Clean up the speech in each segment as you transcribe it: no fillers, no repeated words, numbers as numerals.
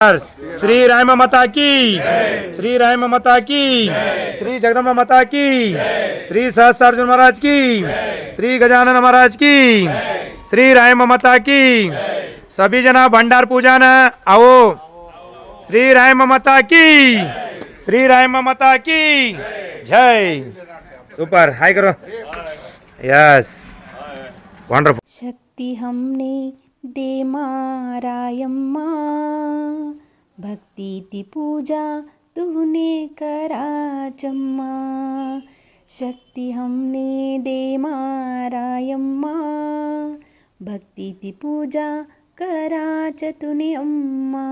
श्री राम माता की, श्री राम माता की, श्री जगदम्बा माता की, श्री सहस्रार्जुन महाराज की, श्री गजानन महाराज की, श्री राम माता की. सभी जना भंडार पूजन आओ. श्री राम माता की, श्री राम माता की जय. सुपर. हाय करो. Yes, wonderful. शक्ति हमने दे मारायम्मा, भक्ति ती पूजा तूने कराचम्मा. शक्ति हमने दे मारायम्मा, भक्ति ती पूजा कराच तुने अम्मा.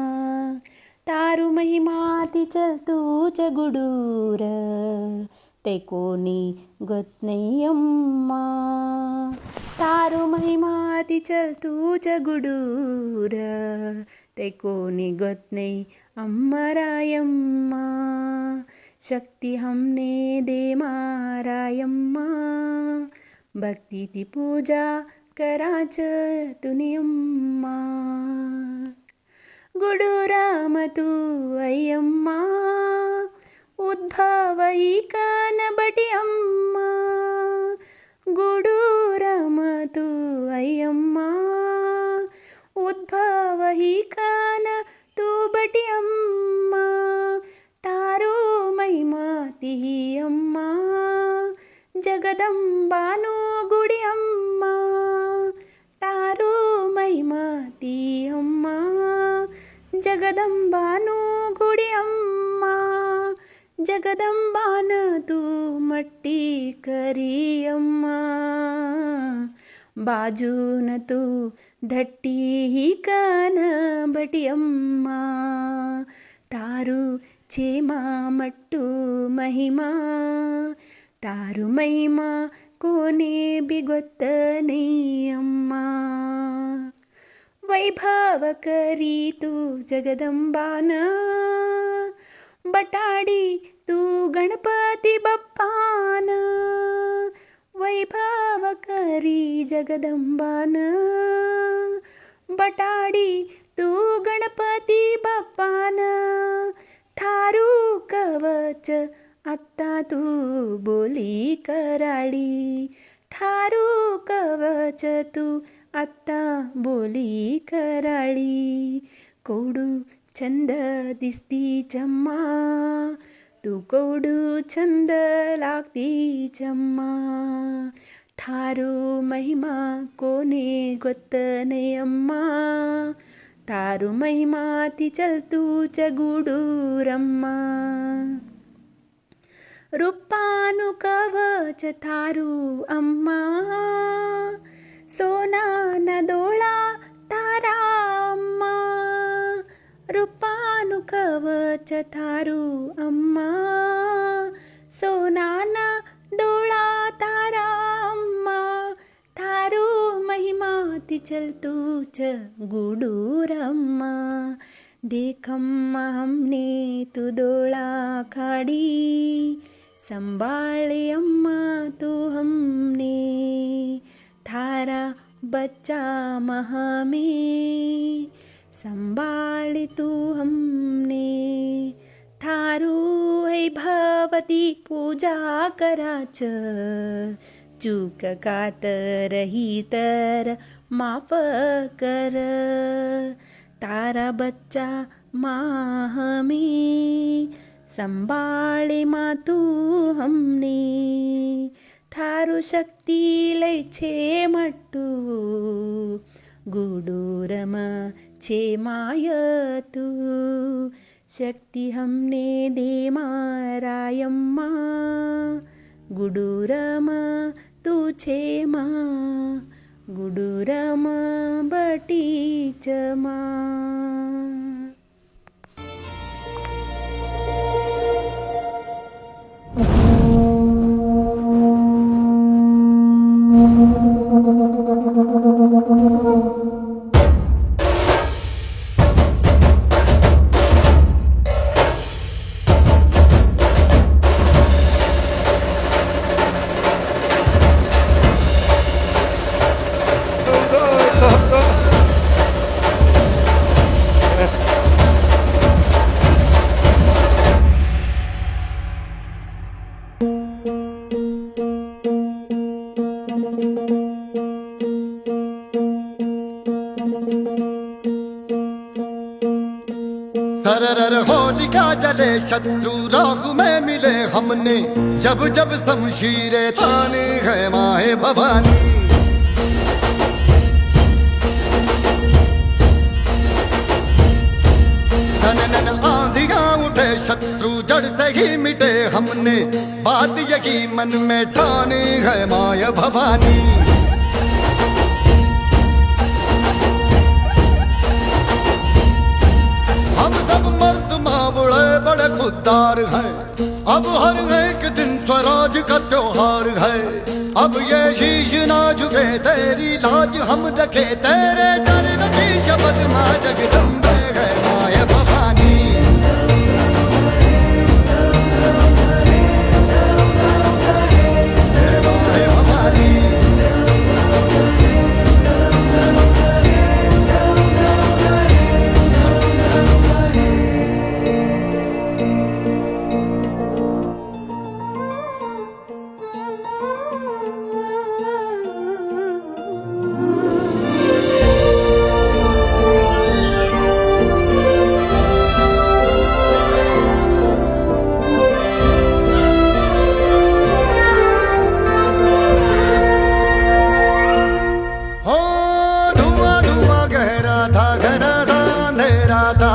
तारु महिमा ती चलतूच गुडूर, ते कोणी गत नाही अम्मा. तारू महिमा ती चलतूच गुडूर, ते कोणी गत नाही अम्मरायम्मा. शक्ति हमने दे मारायम्मा, भक्ति ती पूजा कराच तुनी अम्मा. गुडूराम तू अय्यम्मा, उद्भव ही कानबटी अम्मा. गुडूराम तू अय्यम्मा, उद्भव ही कान तू बटी अम्मा. तारो महिमा ती अम्मा, जगदंबानो गुडी अम्मा. तारो महिमा ती अम्मा, जगदंबानो गुडी अम्मा. जगदंबान तू मट्टी करी अम्मा. बाजून तू धट्टी ही कान बटी अम्मा. तारू छेमा मट्टू महिमा, तारू महिमा कोने बिगोत नहीं अम्मा. वैभव करी तू जगदंबान, बटाडी तू गणपती बाप्पान. वैभव करी जगदंबान, बटाडी तू गणपती बाप्पान. थारू कवच आत्ता तू बोली कराडी. थारू कवच तू आत्ता बोली कराडी. कोडू छंद दिसती चम्मा, तू कोडू छंद लागती चम्मा. थारू महिमा कोने गोत नाही अम्मा. तारू महिमा ती चलतूच गुडूरम्मा. रूपानु कवच थारू अम्मा, सोना न डोळा तारा अम्मा. रूपानु कवच थारू अम्मा, सोनाना डोळा तारा अम्मा. थारू महिमा ती चलतूच गुडूरम्मा. देखम्मा हमने तू डोळा खाडी, संभाळे अम्मा तू हमने. थारा बच्चा महमे, संभाळी तू हमने. थारू वैभवती पूजा कराच, चूक कात रही तर माफ कर. तारा बच्चा माहमे, संभाळे मा तू हमने. थारू शक्ती लय छे मट्टू, गुडूरम छे माय तू. शक्ति हमने दे मारायम्मा, गुडूरम तू छे मा. गुडूरम बटीच मा. सरर होलिका जले शत्रु राह में मिले हमने, जब जब शमशीरें ताने है माए भवानी। नन आंधियां उठे शत्रु जड़ से ही मिटे हमने, बात यही मन में ठानी है माया भवानी। हम सब मर्द मावड़े बड़े खुददार हैं, अब हर एक दिन स्वराज का त्योहार है। अब ये शीश ना झुके तेरी लाज हम रखे, तेरे चरण की शपथ मां जगदम्बे है माया भवानी।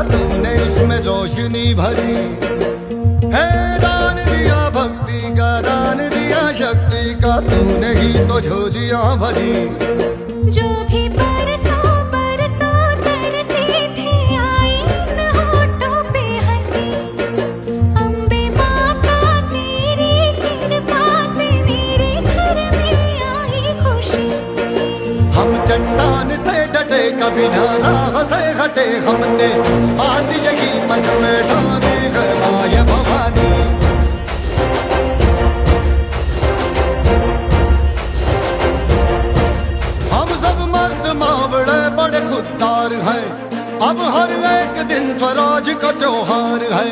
तूने इसमें रोशनी भरी है, दान दिया भक्ति का, दान दिया शक्ति का, तूने ही तो झोलियां भरी। जो भी बरसों बरसों तरसी थी, आई न होठों पे हंसी। अम्बे माता तेरी कृपा से मेरे घर में आई खुशी। हम चट्टान से डटे कभी ना राह से हटे हमने, बात यही मन में ठानी है माया भवानी। हम सब मर्द मावड़े बड़े खुददार हैं, अब हर एक दिन स्वराज का त्योहार है।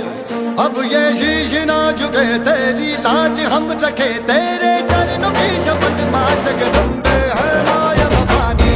अब ये शीश ना झुके तेरी लाज हम रखे, तेरे चरणों की शपथ मां जगदम्बे है माया भवानी।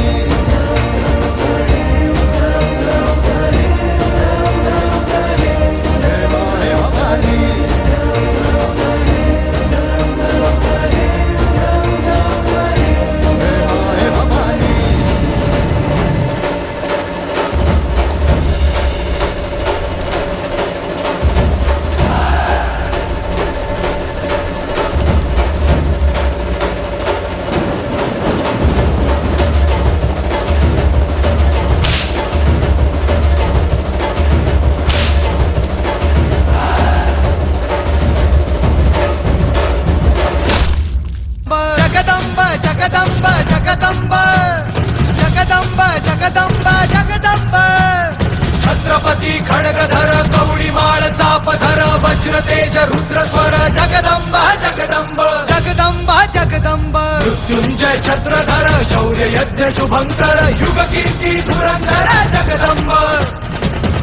छत्रपती खड्गधर कवडीमाळ चापधर वज्र तेज रुद्र स्वर जगदंब जगदंब जगदंब जगदंब मृत्युंजय छत्रधर शौर्य यज्ञ शुभंकर युग कीर्ती धुरंधर जगदंब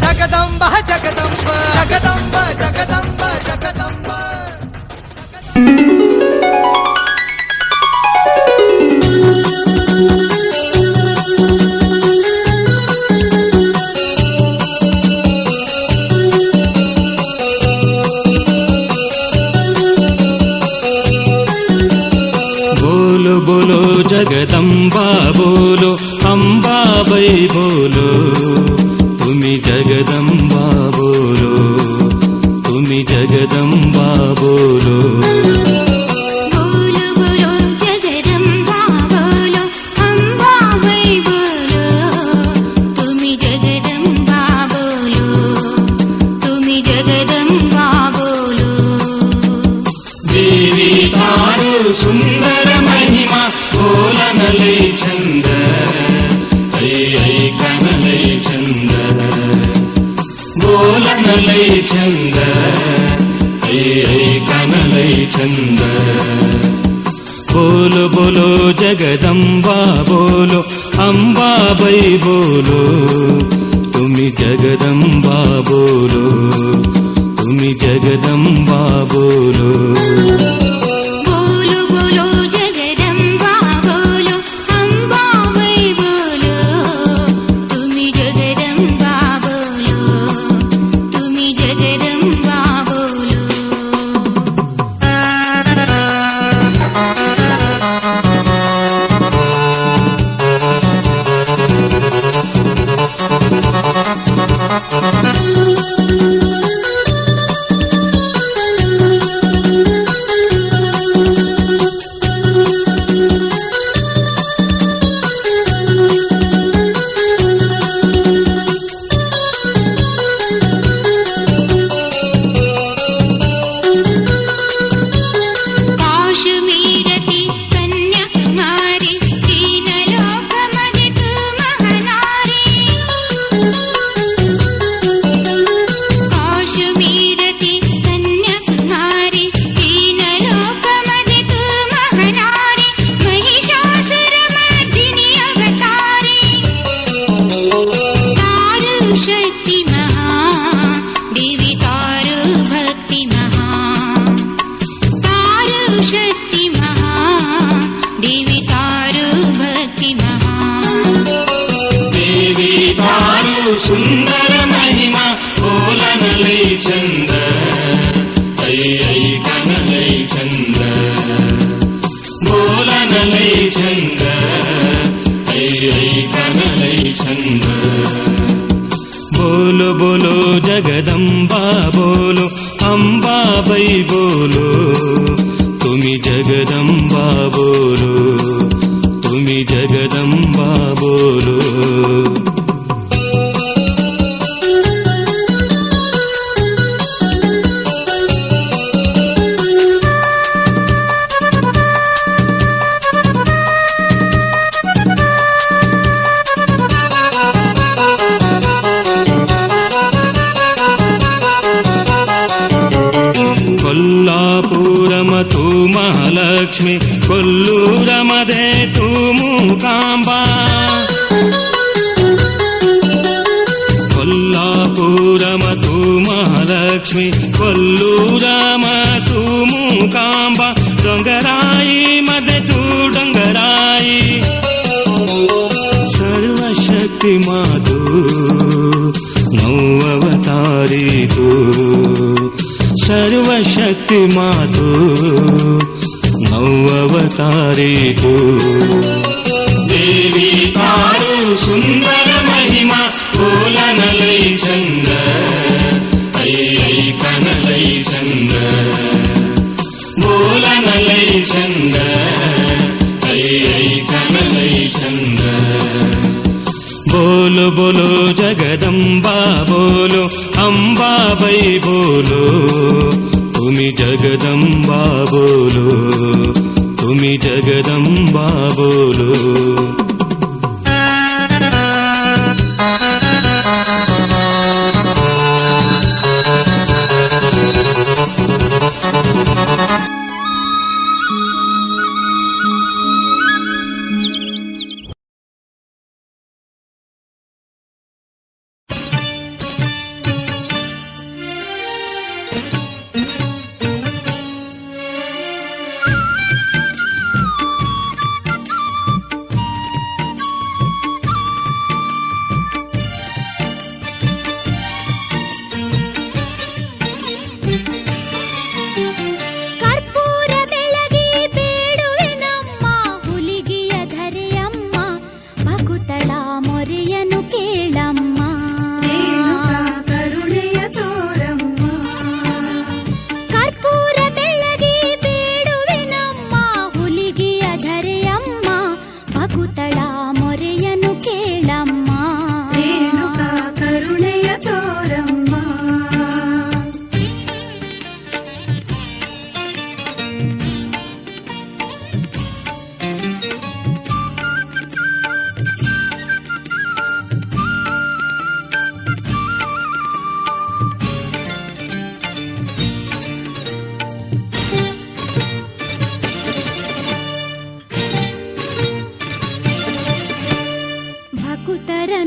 जगदंब जगदंब जगदंब जगदंब जगदंब। बोलो जगदम्बा बोलो, अंबाबाई बोलो, तुम्ही जगदम्बा बोलो, तुम्ही जगदम्बा बोलो। बोलो बोलो जगदम्बा बोलो, अंबाबाई बोलो, तुम्ही जगदम्बा बोलो, तुम्ही जगदम्बा बोलो। देवी तारू सुंदर महिमा, बोलनले छंद, ऐकनले छंद, बोलनले छंद, ऐकनले छंद। बोलो बोलो जगदम्बा बोलो, अंबाबाई बोलो, तुम्ही जगदम्बा बोलो, तुम्ही जगदम्बा बोलो। बोलो बोलो जगदम्बा बोलो, अंबाबाई बोलो, तुम्ही जगदम्बा बोलो, ಸುಂದರ ಮಹಿಮಾ ಬೋಲನಲೈ ಚಂದ ಐ ಕನಲೈ ಚಂದ ಬೋಲನಲೈ ಚಂದ ಐ ಕನಲೈ ಚಂದ बोलो बोलो जगदंबा बोलो अंबाबाई बोलो तुम्ही जगदंबा बोलो तुम्ही जगदंबा बोलो कोल्लापुरमतु महालक्ष्मी कोल्लूरमदे तु मूकांबा कोल्लापुरमतु महालक्ष्मी कोल्लूरमतु मूकांबा डोंगराई मदे तु डोंगराई सर्वशक्ति मातु नववतारी तु सर्वशक्ति मातु नववतारी तु देवी तारु सुंदर महिमा बोलनलೈ चंद ऐ कनलೈ चंद बोलनलೈ चंद ऐ कनलೈ चंद बोलो बोलो जगदंबा बोलो अंबाबाई बोलो तुम्ही जगदंबा बोलो तुम्ही जगदंबा बोलो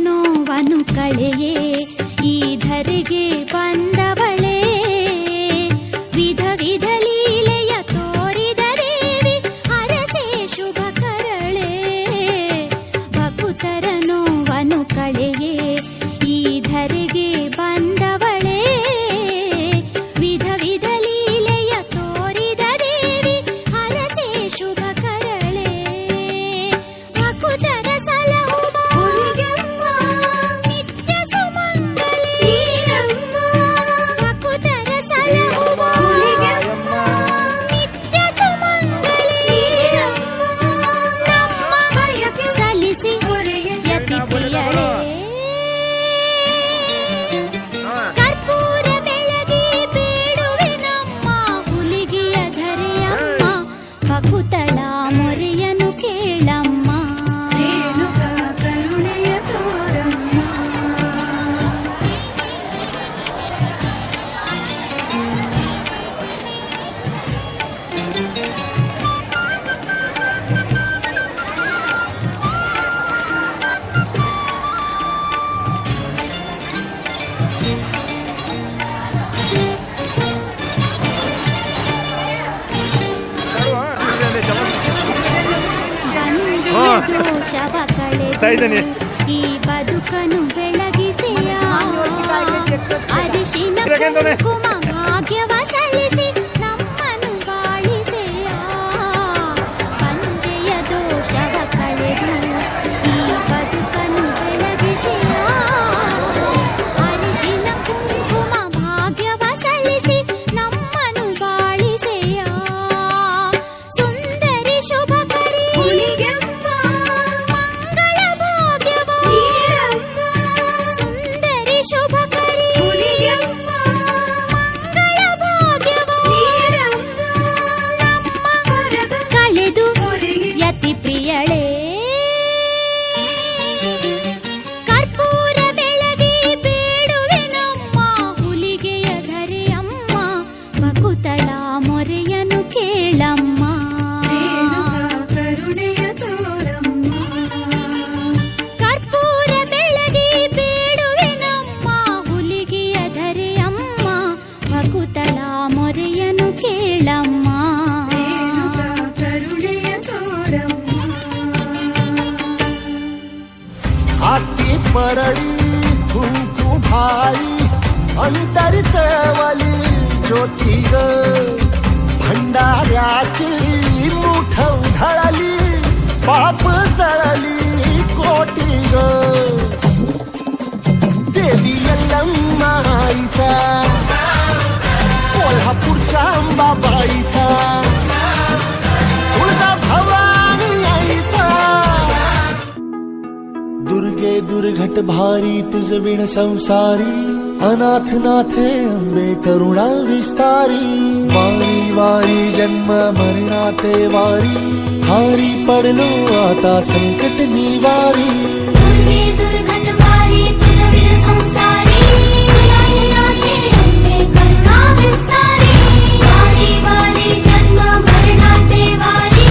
ನೋವನ್ನು ಕಳೆಯೇ ಈ ಧರೆಗೆ ಬಂದವಳೇ ವಿಧ ವಿಧ ಲೀಲೆಯ ತೋರಿದ ದೇವಿ ಹರಸೆ ಶುಭ ಕರಳೆ ಭಕುತರ ನೋವನ್ನು ಕಳೆಯೇ ಈ ಧರೆಗೆ ಬಂದವಳೇ ವಿಧ ವಿಧ ಲೀಲೆಯ ತೋರಿದ ದೇವಿ ಹರಸೆ ಶುಭ ಕರಳೆ ಭಕುತರ ಸಲಹುವ ದೋಷವ ಕಳೆದು ಈ ಬದುಕನ್ನು ಬೆಳಗಿಸಿ ಸೆಕೆಂಡ್ ಕುಂಕುಮ ಭಾಗ್ಯವ ಸಲ್ಲಿಸಿ ನಮ್ಮನ್ನು ಬಾಳಿಸೆಯ ಪಂಜೆಯ ದೋಷವ ಕಳೆದು ಈ ಬದುಕನ್ನು ಬೆಳಗಿಸೆಯ ಅರಿಶಿನ ಕುಂಕುಮ ಭಾಗ್ಯವ ಸಲ್ಲಿಸಿ ನಮ್ಮನ್ನು ಬಾಳಿಸೆಯ ಸುಂದರಿ ಶುಭಕರಿ ಮಂಗಳ ಭಾಗ್ಯವ ಸುಂದರಿ ಶುಭಕರಿ ಮಂಗಳ ಭಾಗ್ಯವ ನಮ್ಮ ಕಳೆದು ಯತಿ ಪ್ರಿಯಳೇ ಕರ್ಪೂರ ಬೆಳಗಿ ಬೇಡುವೆ ನಮ್ಮ ಹುಲಿಗೆಯ ಧರೆಯಮ್ಮ ಬಕುತಳ ಮೊರೆಯನು ಕೇಳಮ್ಮ ಕರ್ಪೂರ ಬೆಳಗಿ ಬೇಡುವೆ ನಮ್ಮ ಹುಲಿಗೆಯ ಧರೆಯಮ್ಮ ಬಕುತಳ ಮೊರೆಯನು ಕೇಳಮ್ಮ हाती परळी कुंकू भाई अंतरचवली ज्योती ग भंडाऱ्याची मुठ उधळली पाप जळली कोटी ग देवी यल्लम्मा आईचा कोल्हापूरच्या अंबाबाईचा तुळजा भवानी आईचा दुर्गे दुर्घट भारी तुझ विण संसारी अनाथ नाथे अंबे करुणा विस्तारी वारी वारी जन्म मरणाते वारी हारी पडलो आता संकट निवारी दुर्गे दुर्घट भारी तुझ विण संसारी नाथे अंबे करुणा विस्तारी वारी वारी जन्म मरणाते वारी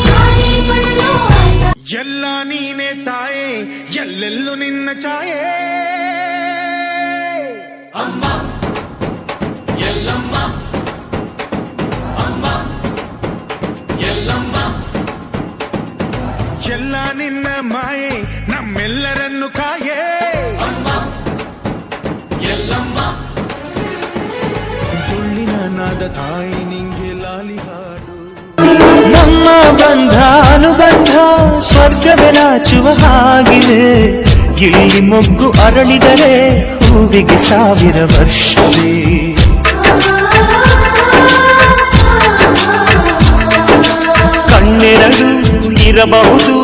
हारी पडलो आता ಎಲ್ಲ ನೀನೆ ತಾಯೇ ಎಲ್ಲೆಲ್ಲೂ ನಿನ್ನ ಛಾಯೆ ಅಮ್ಮ ಎಲ್ಲಮ್ಮ ಅಮ್ಮ ಎಲ್ಲಮ್ಮ ಎಲ್ಲ ನಿನ್ನ ಮಾಯೆ ನಮ್ಮೆಲ್ಲರನ್ನು ಕಾಯೇ ಅಮ್ಮ ಎಲ್ಲಮ್ಮ ತುಳ್ಳಿನ ನಾದ ತಾಯಿ ನಿಂಗೆ ಲಾಲಿ ಹಾಡು ನಮ್ಮ ಬಂಧ ಅನುಬಂಧ ಸ್ವರ್ಗವೇ ನಾಚುವ ಹಾಗಿದೆ ಇಲ್ಲಿ ಮೊಗ್ಗು ಅರಳಿದರೆ ಹೂವಿಗೆ 1000 ವರ್ಷವೇ ಕಣ್ಣೆರಡು ಇರಬಹುದು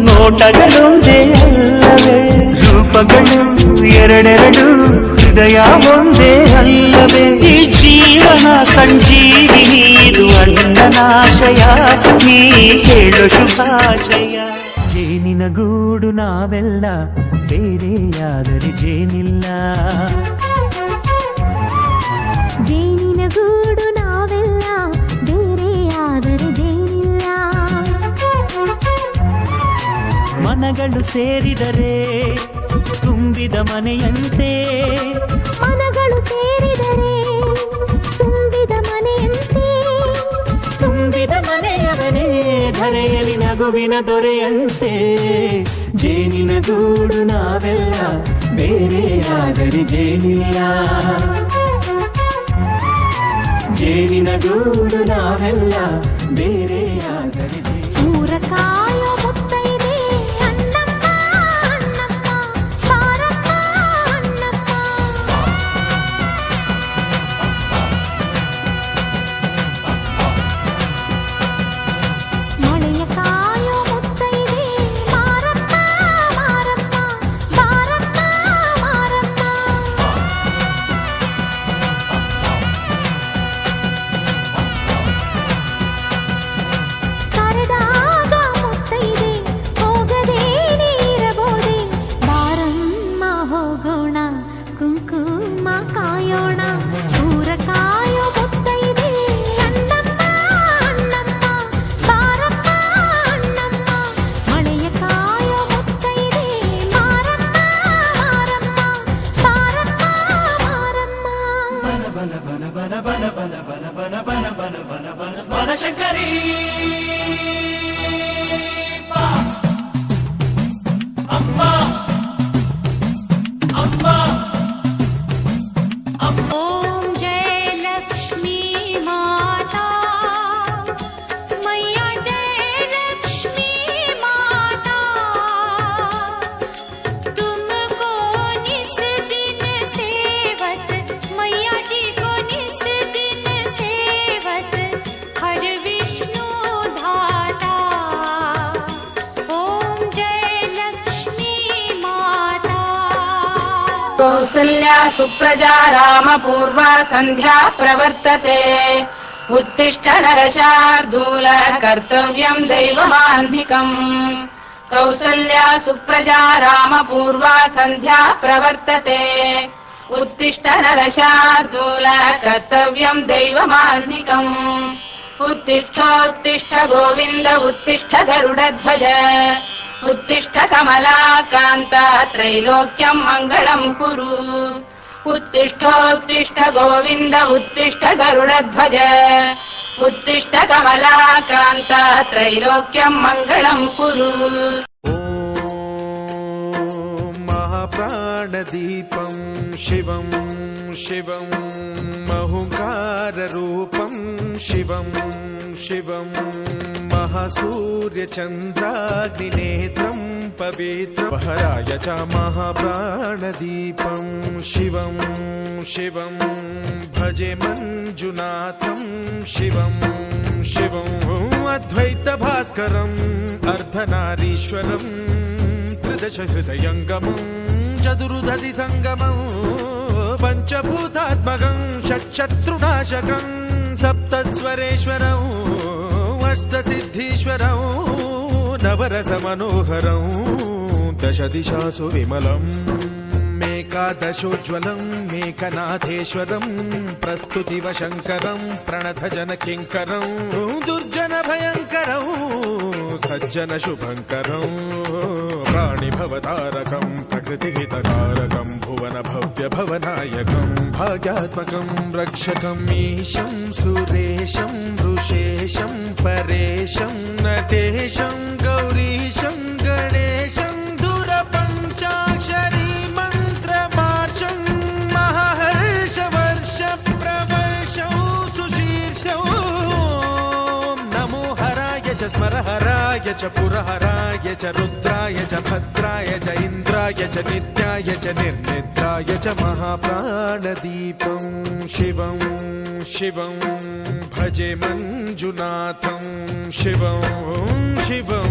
ನೋಟಗಳೊಂದೇ ಅಲ್ಲವೇ ರೂಪಗಳು ಎರಡೆರಡು ಹೃದಯ ಒಂದೇ ಅಲ್ಲವೇ ಈ ಜೀವನ ಸಂಜೀವಿನಿ ಇದು ಅಣ್ಣನಾಶಯ ನೀ ಹೇಳು ಶುಭಾಶಯ ಜೇನಿನ ಗೂಡು ನಾವೆಲ್ಲ ಬೇರೆಯಾದರೆ ಜೇನಿಲ್ಲ ಜೇನಿನ ಗೂಡು ನಾವೆಲ್ಲ ಬೇರೆಯಾದರೆ ಜೇನಿಲ್ಲ ಮನಗಳು ಸೇರಿದರೆ ತುಂಬಿದ ಮನೆಯಂತೆ ಮನಗಳು ಸೇರಿದರೆ ತುಂಬಿದ ಮನೆಯಂತೆ ತುಂಬಿದ ಮನೆಯವನೇ ಧರೆಯಲಿ ನಗುವಿನ ದೊರೆಯಂತೆ ಜೇನಿನ ಗೂಡು ನಾವೆಲ್ಲ ಬೇರೆಯಾದರೆ ಜೇನಿಲ್ಲ ಜೇನಿನ ಗೂಡು ನಾವೆಲ್ಲ ಬೇರೆಯಾದರೆ ಊರ ಕಾಯೋ ಮುತ್ತೈದೆ ಅನ್ನಮ್ಮ ಅನ್ನಮ್ಮ ಬಾರಮ್ಮ ಅನ್ನಮ್ಮ ಮಳೆಯ ಕಾಯೋ ಮುತ್ತೈದೆ ಮಾರಮ್ಮ ಮಾರಮ್ಮ ಬಾರಮ್ಮ ಮಾರಮ್ಮ ಕರೆದಾಗ ಮುತ್ತೈದೆ ಹೋಗದೆ ನೀರಬೋದೆ ಬಾರಮ್ಮ ಹೋಗೋಣ ಕುಂಕುಮ ಕಾಯೋಣ ಊರ ಕಾಯೋ ಮುತ್ತೈದೆ ಅನ್ನಮ್ಮ ಅನ್ನಮ್ಮ ಬಾರಮ್ಮ ಅನ್ನಮ್ಮ ಮಳೆಯ ಕಾಯೋ ಮುತ್ತೈದೆ ಮಾರಮ್ಮ ಮಾರಮ್ಮ ಬಾರಮ್ಮ ಮಾರಮ್ಮ ಬನಶಂಕರಿ ಓಂ कौसल्या सुप्रजा रामपूर्वा सन्ध्या प्रवर्तते उत्तिष्ठ नरशार्दूल कर्तव्यम् दैवमाह्निकम् कौसल्या सुप्रजा रामपूर्वा सन्ध्या प्रवर्तते उत्तिष्ठ नरशार्दूल कर्तव्यम् दैवमाह्निकम् उत्तिष्ठोत्तिष्ठ गोविन्द उत्तिष्ठ गरुडध्वज उत्तिष्ठ कमलाकान्त त्रैलोक्यम् मङ्गलम् कुरु उत्तिष्ठोत्तिष्ठ गोविन्द उत्तिष्ठ गरुडध्वज उत्तिष्ठ कमलाकान्त त्रैलोक्यम् मङ्गलम् कुरु। महाप्राणदीपं शिवं शिवं महुकाररूपं शिवं शिवं महासूर्यचन्द्राग्निनेत्रं पवित्रं हराय च महाप्राणदीपं शिवं शिवं भजे मञ्जुनाथं शिवं शिवं अद्वैतभास्करम् अर्धनारीश्वरम् त्रिदश हृदयङ्गमम् चतुर्दधि सङ्गमम् पञ्चभूतात्मकम् षट्शत्रुनाशकम् सप्तस्वरेश्वरम् अष्टसिद्धीश्वरम् नवरसमनोहरम् दशदिशासु विमलम् मेकादशोज्ज्वलम् मेकनाथेश्वरम् प्रस्तुतिवशङ्करम् प्रणतजनकिङ्करम् दुर्जनभयङ्करम् सज्जन शुभङ्करम् प्राणिभवतारकम् प्रकृतिहितकारकम् भुवन भव्य भवनायकम् भाग्यात्मकम् रक्षकम् ईशं सुरेशं ऋषेशं परेशं नटेशं गौरीशं गणेशं दूरपञ्चाक्षरी मन्त्रमार्चं महाहर्षवर्ष प्रवर्षौ सुशीर्षौ नमो हराय च स्मरहराय च पुरहराय च रुद्राय च भद्राय च इन्द्राय च नित्याय च निर्निद्राय च महाप्राणदीपं शिवं शिवं भजे मञ्जुनाथं शिवं शिवं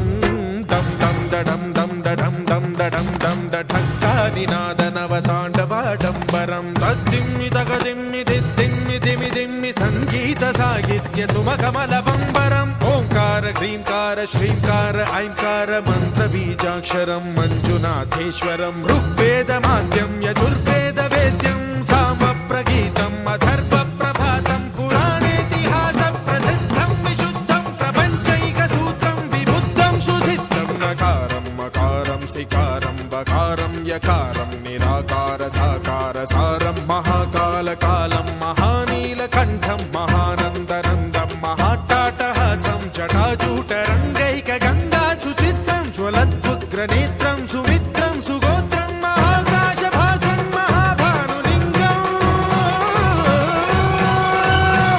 दं दं दडं दं दडं दं दडं दं डठङ्कादिनादनवताण्डवाडम्बरं तद्दिम्मि तगदिम्मि दिद्दिम्मि दिमि दिम्मि सङ्गीतसाहित्य सुमकमलबम्बरम् ओङ्कार ह्रीङ्कार श्रीङ्कार ऐङ्कार मन्त्रबीजाक्षरं मञ्जुनाथेश्वरं ऋग्वेदमाद्यं यजुर्वेदवेद्यं सामप्रगीतम् अथर्वप्रभातं पुराणेतिहासप्रसिद्धं विशुद्धं प्रपञ्चैकसूत्रं विबुद्धं सुसिद्धं नकारं मकारं सिकारं बकारं यकारं निराकार साकार सारं महाकालकालं महानीलकण्ठं महानन्दनन्दं महाट्टाटहासं जटाजूटरङ्गैकगङ्गा सुचित्रं ज्वलद्वुग्रनेत्रं सुमित्रं सुगोत्रं महाकाशभासं महाभानुलिङ्गं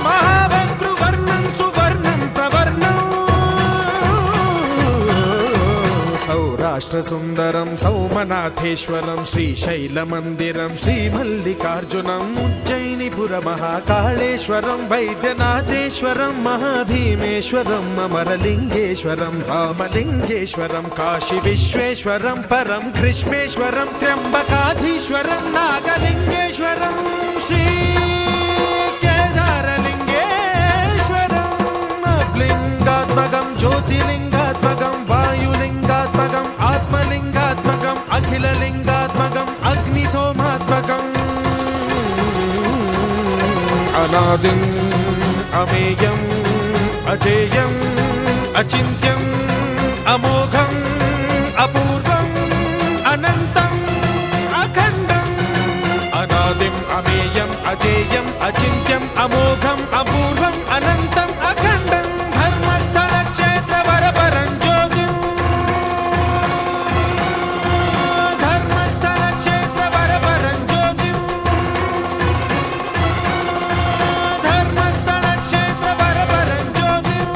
महाभद्रुवर्णं सुवर्णं प्रवर्णं सौराष्ट्रसुन्दरं सौमनाथेश्वरं श्रीशैलमन्दिरं श्रीमल्लिकार्जुनम् उज्जयिनीपुरमहाकाळेश्वरं वैद्यनाथेश्वरं महाभीमेश्वरम् अमरलिङ्गेश्वरं रामलिङ्गेश्वरं काशीविश्वेश्वरं परं कृष्णेश्वरं त्र्यम्बकाधीश्वरं नागलिङ्गेश्वरं श्रीकेदारलिङ्गेश्वरम् लिङ्गात्मकं ज्योतिलिङ्गात्मकं वायुलिङ्गात्मकम् आत्मलिङ्गात्मकम् अखिललिङ्गात्मकम् अग्निसोमात्मकम् अनादिम् अमेयम् अजेयम् अचिन्त्यम् अमोघम् अपूर्वम् अनन्तम् अखण्डम् अनादिम् अमेयम् अजेयम् अचिन्त्यम् अमोघम् अपूर्वम् अनन्तम् अखण्डम् धर्मस्थलक्षेत्रवरपरं ज्योतिम् धर्मस्थलक्षेत्रवरपरं ज्योतिम् धर्मस्थलक्षेत्रवरपरं ज्योतिम्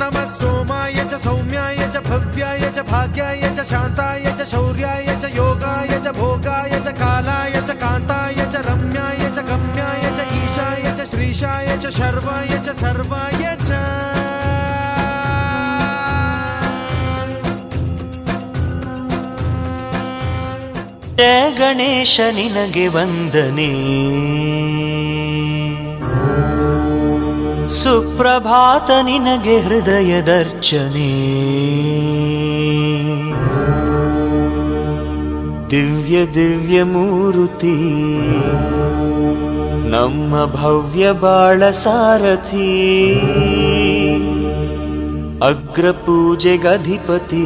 नमः सोमाय च सौम्याय च भव्याय च भाग्याय च शान्ताय च शौर्याय च योगाय च भोगाय च कालाय च कान्ताय च रम्याय च गम्याय च ईशाय च श्रीशाय च शर्वाय च सर्वाय च ಜಯ ಗಣೇಶ ನಿನಗೆ ವಂದನೆ ಸುಪ್ರಭಾತ ನಿನಗೆ ಹೃದಯದರ್ಚನೆ ದಿವ್ಯ ದಿವ್ಯ ಮೂರುತಿ ನಮ್ಮ ಭವ್ಯ ಬಾಳ ಸಾರಥಿ ಅಗ್ರ ಪೂಜೆಗಧಿಪತಿ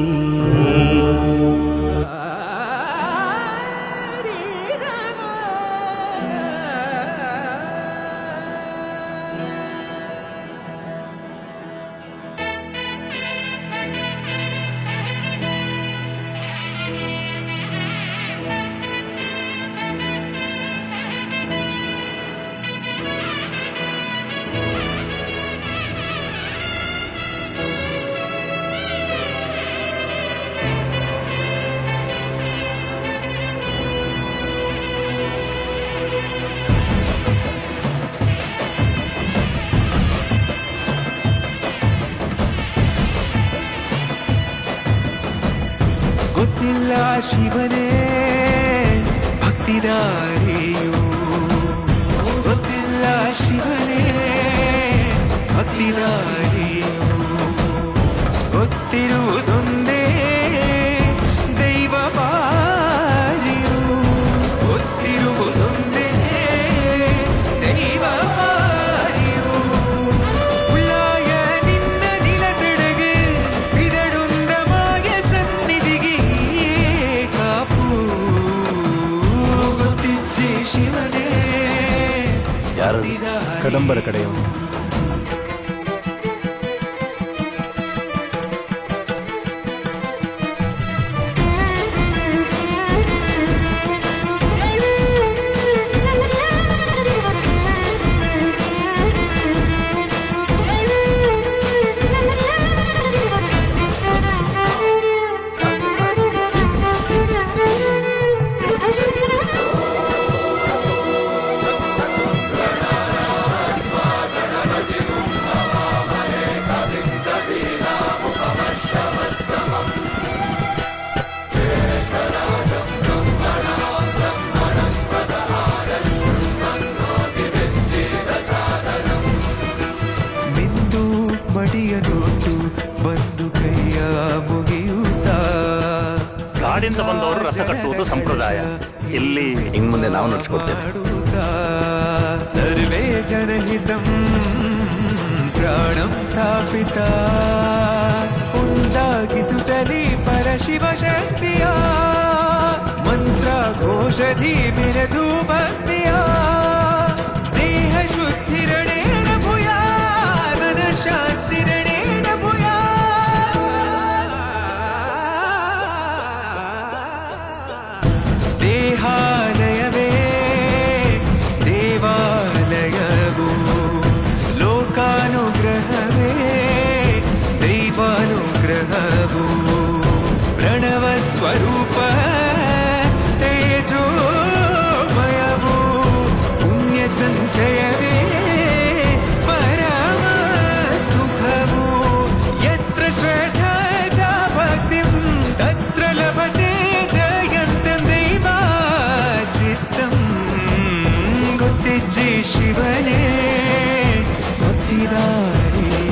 ಗೊತ್ತಿಲ್ಲ ಶಿವನೇ ಭಕ್ತಿದಾರಿಯು ಗೊತ್ತಿಲ್ಲ ಶಿವನೇ ಭಕ್ತಿದಾರಿಯು ಗೊತ್ತಿರುವುದೊಂದೇ ದೈವ ಬಾರಿಯು ಗೊತ್ತಿರುವುದೊಂದೇ ದೈವ ಬಾರಿಯು ಉಳ್ಳಾಯ ನಿನ್ನ ನಿಲದೆಡೆಗೆ ಬಿದಡುಂದ ಮಾಯ ಸನ್ನಿಧಿಗೆ ಕಾಪು ಗೊತ್ತಿಜ್ಜೆ ಶಿವನೇ ಯಾರು ಕದಂಬರ ಕಡೆಯವರು ಮಿಂದು ಮಡಿಯನೊಟ್ಟು ಬಂದು ಕೈಯ ಮುಗಿಯುತ್ತ ಕಾಡಿಂದ ಬಂದವರು ರಥ ಕಟ್ಟುವುದು ಸಂಪ್ರದಾಯ. ಇಲ್ಲಿ ಇನ್ನು ಮುಂದೆ ನಾವು ನಡೆಸ್ಕೊಡ್ತೇವೆ. ಸರ್ವೇ ಜನಹಿತಂ ಪ್ರಾಣಂ ಸ್ಥಾಪಿತ ಉಂಟಾಗಿಸುತ್ತಲೇ ಪರಶಿವ ಶಕ್ತಿಯ ಮಂತ್ರ ಘೋಷಧಿ ಮೆರೆದು ಭಕ್ತಿಯ ದೇಹ ಶುದ್ಧಿರಣೇನ ಭೂಯಾ ಮನ ಶಾಂತಿರಣೇನ ಭೂಯಾ ದೇಹಾಲಯವೇ ದೇವಾಲಯವು ಲೋಕಾನುಗ್ರಹವೇ ದೈವಾನುಗ್ರಹವು ಪ್ರಣವ ಸ್ವರೂಪ ತೇಜೋಮಯವು ಪುಣ್ಯ ಸಂಚಯವೇ ಪರಮ ಸುಖವು ಯತ್ರ ಶ್ರದ್ಧಾ ಚ ಭಕ್ತಿಂ ತತ್ರ ಲಭತೆ ಜಯಂತಂ ದೈವಾಚಿತ್ತಂ ಗೊತ್ತಿಜ್ಜೆ ಶಿವನೇ ಭಕ್ತಿದಾರಿಯು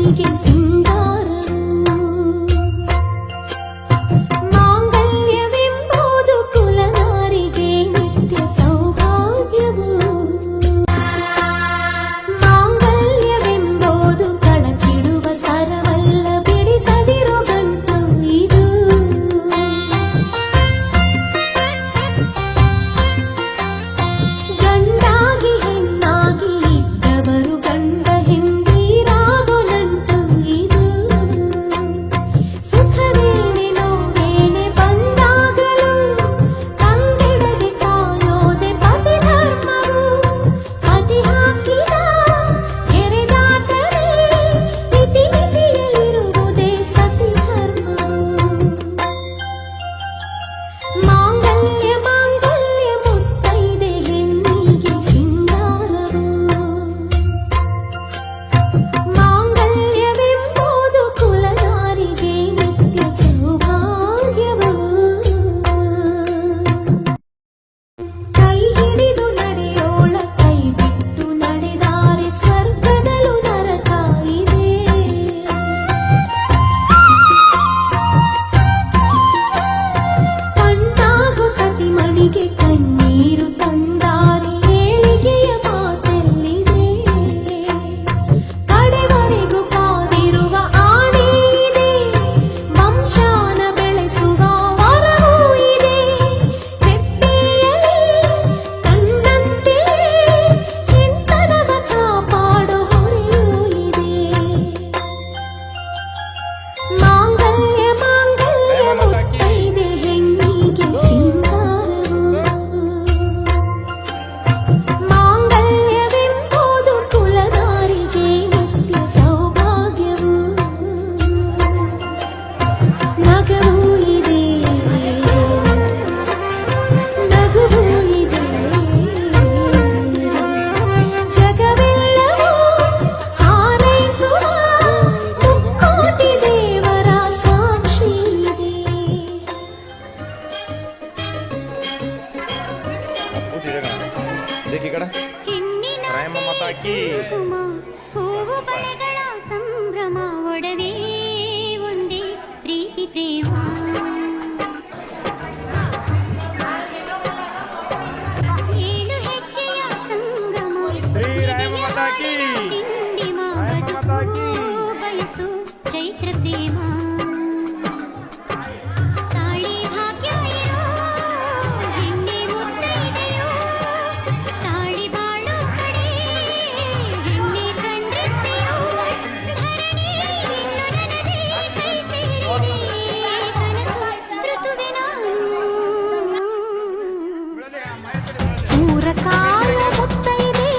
ಹೆಣ್ಣಿಗೆ ಸಿಂಗಾರವು ಮಾಂಗಲ್ಯವೆಂಬುದು ಕುಲನಾರಿಗೆ ನಿತ್ಯ ಸೌಭಾಗ್ಯವು ಮಾಂಗಲ್ಯವೆಂಬುದು ಕಳಚಿಡುವ ಸರವಲ್ಲ ಬಿಡಿಸದಿರೋ ಗಂಟು ಇದು ಗಂಡಾಗಿ ಹೆಣ್ಣಾಗಿ ಇದ್ದವರು ಗಂಡ ಹೆಂಡೀರಾಗೋ ನಂಟು ಇದು ಸುಖವೇನೆ ನೋವೇನೆ ಬಂದಾಗಲೂ ಕಂಗೆಡದೆ ಕಾಯೋದೆ ಪತಿ ಧರ್ಮವು ಪತಿ ಹಾಕಿದ ಕೆರೆದಾಟದೆ ಇತಿಮಿತಿಯಲ್ಲಿರುವುದೇ ಸತಿ ಧರ್ಮವು ಮಾಂಗಲ್ಯ ಮಾಂಗಲ್ಯ ಮುತ್ತೈದೆ ಹೆಣ್ಣಿಗೆ ಸಿಂಗಾರವು ಮಾಂಗಲ್ಯವೆಂಬುದು ಕುಲನಾರಿಗೆ ನಿತ್ಯ ಸೌಭಾಗ್ಯವು ಕೈ ಹಿಡಿದು ನಡೆಯೋಳ ಕೈ ಬಿಟ್ಟು ನಡೆದಾರೆ ಸ್ವರ್ಗದಲ್ಲೂ ನರಕ ಇದೆ ಕಣ್ಣಾಗು ಸತಿಮಣಿಗೆ ಕಣ್ಣೀರು ತಂದಾರೆ ಏಳಿಗೆಯ ಮಾತೆಲ್ಲಿದೆ ಕಡೆವರೆಗೂ ಕಾದಿರುವ ಆಣೆ ಇದೆ ವಂಶಾನ ಬೆಳೆಸುವ ವರವೂ ಇದೆ ತೆಪ್ಪೆಯಲ್ಲಿ ಕಂಡಂತೆ ಹೆಣ್ತನವ ಕಾಪಾಡೋ ಹೊರೆಯೂ ಇದೆ ಮಾಂಗಲ್ಯ ಮಾಂಗಲ್ಯ ಮುತ್ತೈದೆ ಹೆಣ್ಣಿಗೆ ಸಿಂಗಾರವು ಮಾಂಗಲ್ಯವೆಂಬುದು ಕುಲನಾರಿಗೆ ನಿತ್ಯ ಸೌಭಾಗ್ಯವು ನಗವೂ ಇದೆ ನಗುವೂ ಇದೆ ಜಗವೆಲ್ಲವೂ ಹಾರೈಸುವ ಮುಕ್ಕೋಟಿ ದೇವರ ಸಾಕ್ಷಿ ಇದೆ ಹೆಣ್ಣಿನ ಕುಂಕುಮ ಹೂವು ಬಳೆಗಳ ಸಂಭ್ರಮ ಒಡವೆ ಒಂದೇ ಪ್ರೀತಿ ಪ್ರೇಮ ಏಳು ಹೆಜ್ಜೆಯ ಸಂಗಮ ತಿಂಡಿ ಬದುಕು ಬಯಸು ಚೈತ್ರ ಪ್ರೇಮ ತಾಳಿ ಭಾಗ್ಯ ಇರೋ ಹೆಣ್ಣೆ ಮುತ್ತೈದೆಯೋ ತಾಳಿ ಬಾಳೋ ಕಡೆ ಹೆಣ್ಣೆ ಕಂಡ್ರಿತ್ತೆಯೋ ಧರಣಿ ಇನ್ನು ನನದೇ ಕೈ ಸೇರಿದೆ ಕನಸು ಋತುವಿನ ಮೂರಕಾಲ ಮುತ್ತೈದೆ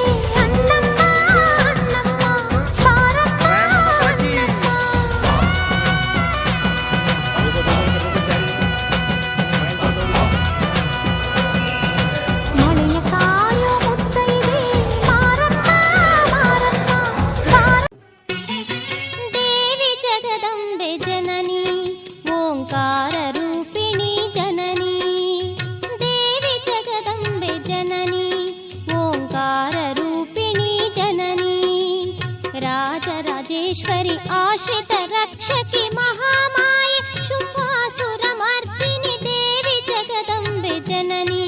ಅನ್ನಮ್ಮ ಅನ್ನಮ್ಮ ಬಾರಮ್ಮ ಮಳೆಯ ಕಾಯೋ ಮುತ್ತೈದೆ ಮಾರಮ್ಮ ಮಾರಮ್ಮ ದೇವಿ ಜಗದಂಬೆ ಜನನಿ ಓಂಕಾರ ರೂಪಿಣಿ ಜನನಿ ದೇವಿ ಜಗದಂಬೆ ಜನನಿ ಓಂಕಾರ ರೂಪಿಣಿ ಜನನಿ ರಾಜರಾಜೇಶ್ವರಿ ಆಶ್ರಿತ ರಕ್ಷಕಿ ಮಹಾಮಾಯೆ ಶುಂಭಾಸುರ ಮರ್ದಿನಿ ದೇವಿ ಜಗದಂಬೆ ಜನನಿ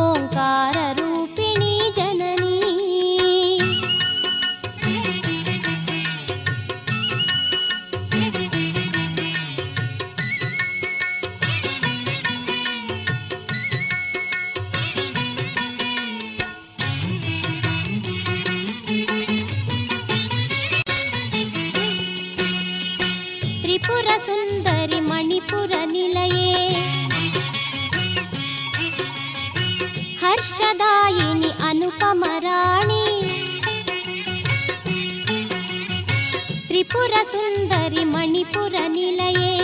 ಓಂಕಾರ ರೂಪಿಣಿ ಜನನಿ ತ್ರಿಪುರ ಸುಂದರಿ ಮಣಿಪುರ ನಿಲಯೇ ಹರ್ಷದಾಯಿನಿ ಅನುಪಮ ರಾಣಿ ತ್ರಿಪುರ ಸುಂದರಿ ಮಣಿಪುರ ನಿಲಯೇ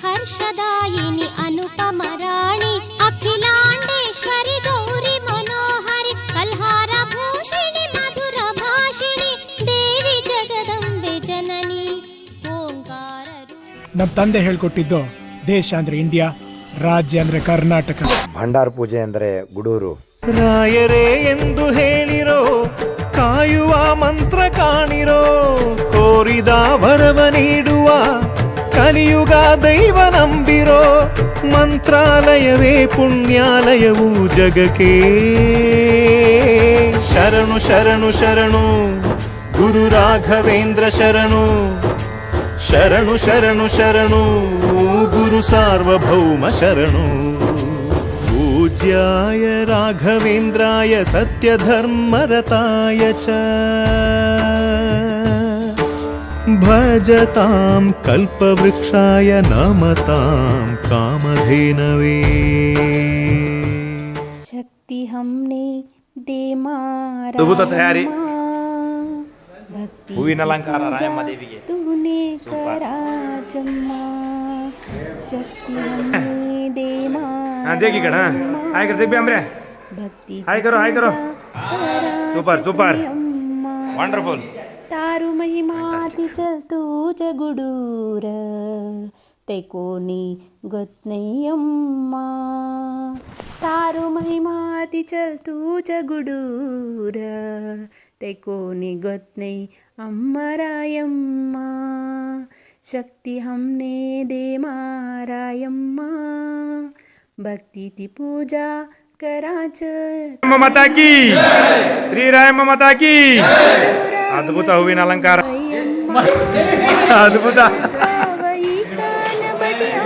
ಹರ್ಷದಾಯಿನಿ ಅನುಪಮ ರಾಣಿ ಅಖಿಲಾಂಡೇಶ್ವರಿ ಗೌರಿ ಮನೋಹರಿ ಕಲ್ಹಾರ ಭೂಷಿಣಿ ಮಧುರ ಭಾಷಿಣಿ ದೇವಿ ಜಗದಂಬೆ ಜನನಿ ಓಂಕಾರ ನಮ್ಮ ತಂದೆ ಹೇಳ್ಕೊಟ್ಟಿದ್ದು ದೇಶ ಅಂದ್ರೆ ಇಂಡಿಯಾ, ರಾಜ್ಯ ಅಂದ್ರೆ ಕರ್ನಾಟಕ. ಭಂಡಾರ ಪೂಜೆ ಅಂದರೆ ಗುಡೂರು. ರಾಯರೇ ಎಂದು ಹೇಳಿರೋ ಕಾಯುವ ಮಂತ್ರ ಕಾಣಿರೋ, ಕೋರಿದ ವರವ ನೀಡುವ ಕಲಿಯುಗ ದೈವ ನಂಬಿರೋ, ಮಂತ್ರಾಲಯವೇ ಪುಣ್ಯಾಲಯವು ಜಗಕ್ಕೆ. ಶರಣು ಶರಣು ಶರಣು ಗುರು ರಾಘವೇಂದ್ರ ಶರಣು, ಶರಣು ಶರಣು ಶರಣು ಗುರು ಸಾರ್ವಭೌಮ ಶರಣು. पूज्याय राघवेन्द्राय सत्यधर्मरताय च भजतां कल्पवृक्षाय नमतां कामधेनवे. शक्ति हमने दे मारा अद्भुत तयारी. भक्ति ಹೂವಿನ ಅಲಂಕಾರ ರಾಯಮ್ಮ ದೇವಿಗೆ. तूने करा जम्मा शक्ति हमने दे मारा. हाँ देखी कण हाय कर देख भी हमरे भक्ति हाय करो सुपर सुपर वंडरफुल. तारु महिमाती चल तुझ गुडूर ते कोणी गत नाही अम्मा. तारु महिमाती चल तुझ गुडूर ते कोणी गत नाही अम्मरायम्मा. शक्ति हमने दे मारायम्मा भक्ति ती पूजा कराच. ಮಾತಾ ಕಿ ಶ್ರೀರಾಮ ಮಾತಾ ಕಿ. ಅದ್ಭುತ ಹೂವಿನ ಅಲಂಕಾರ, ಅದ್ಭುತ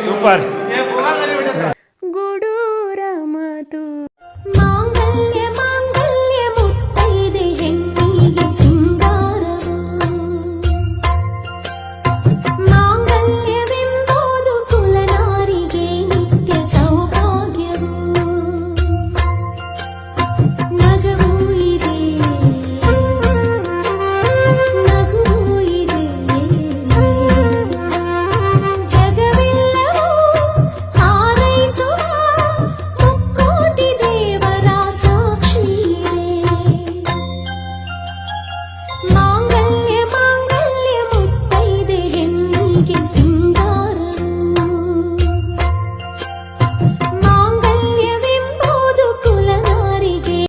ಸೂಪರ್. ಗುಡೂರಮತು ಮಾಂಗಲ್ಯ ಮಾಂಗಲ್ಯ ಮುತ್ತೈದೆ ಹೆಣ್ಣಿಗೆ ಸಿಂಗಾರವು, ಮಾಂಗಲ್ಯವೆಂಬುದು ಕುಲನಾರಿಗೆ ನಿತ್ಯ ಸೌಭಾಗ್ಯವು. ನಗುವು ಇದೆ ನಗುವು ಇದೆ, ಜಗವೆಲ್ಲವೂ ಹಾರೈಸುವ ಮುಕ್ಕೋಟಿ ದೇವರ ಸಾಕ್ಷಿ ಇದೆ. ಮಾಂಗಲ್ಯ ಮಾಂಗಲ್ಯ ಮುತ್ತೈದೆ ಹೆಣ್ಣಿಗೆ ಸಿಂಗಾರವು, ಮಾಂಗಲ್ಯವೆಂಬುದು ಕುಲನಾರಿಗೆ.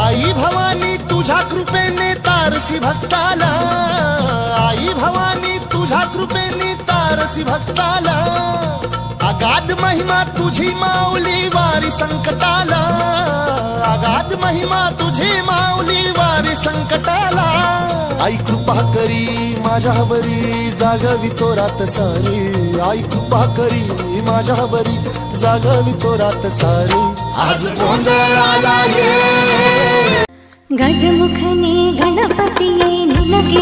आई भवानी तुझ्या कृपेने तारसी भक्ताला, आई भवानी तुझ्या कृपेने तारसी भक्ताला. अगाध महिमा तुझी माऊली वारी संकटाला, अगाध महिमा तुझी माऊली वारी संकटाला. आई कृपा करी माझ्यावरी जागवी तो रात सारी, आई कृपा करी माझ्यावरी जागवी तो रात सारी. आज गोंधळाला ये ಗಜಮುಖನೇ ಗಣಪತಿಯೇ ನಿನಗೆ